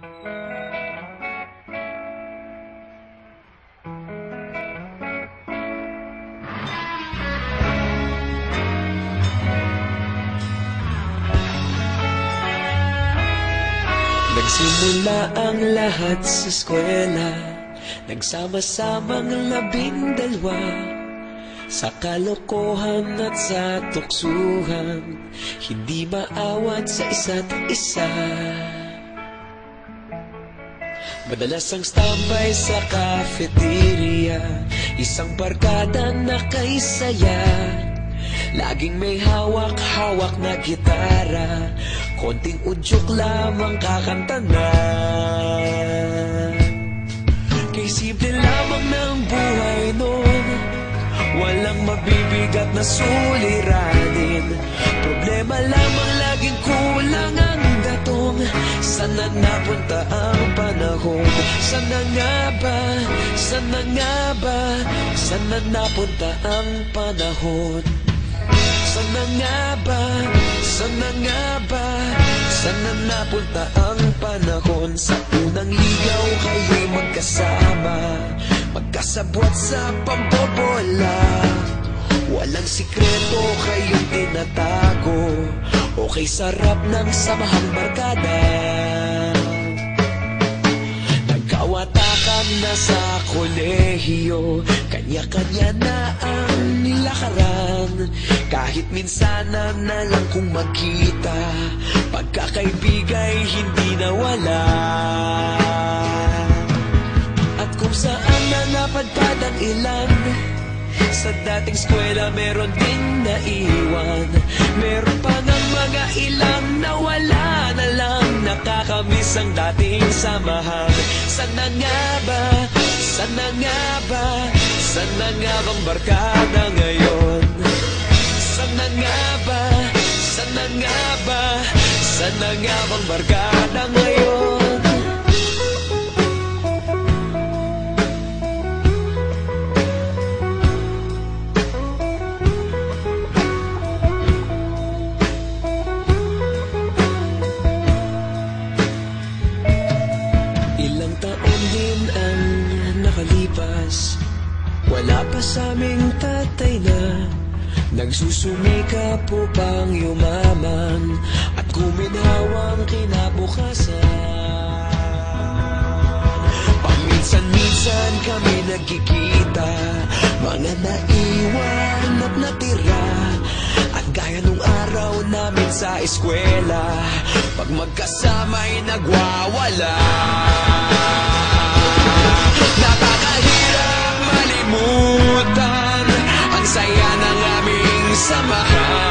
Nagsimula ang lahat sa eskwela, nagsama-samang 12 sa kalokohan at sa tuksuhan, hindi maawat sa isa't isa. Madalas ang standby sa cafeteria, isang barkada na kay saya. Laging may hawak-hawak na gitara, konting udyok lamang kakanta na. Kay simple lamang ng buhay noon, walang mabibigat na suliranin. Problema lamang laging kulang ang gatong. Sana napunta ang panahon? Sana nga ba? Sana nga ba? Sana napunta ang panahon? Sana nga ba? Sana nga ba? Sana napunta ang panahon? Sa unang ligaw kayo'y magkasama, magkasabwat sa pambobola. Walang sikreto kayong tinatago, okay sarap ng samahang barkada. Nagkawatakan na sa kolehiyo, kanya-kanya na ang nilakaran. Kahit minsanan na lang kung magkita, pagkakaibigay hindi nawala. At kung saan na napadpad ang ilan, sa dating eskwela meron ding naiwan. Meron pa ng mga ilang nawala na lang, nakakamiss ang dating samahan. Sana nga ba? Sana nga ba? Sana nga bang barkada ngayon? Sana nga ba? Sana nga ba? Sana nga bang barkada ngayon? Ilang taon din ang nakalipas, wala pa sa aming tatay na nagsusumikap upang yumaman at kuminhawang kinabukasan. Paminsan-minsan kami nagkikita, mga naiwan at natira. At gaya nung araw namin sa eskwela, pag magkasama'y nagwawala. Nakakahirap malimutan ang saya ng aming samahan.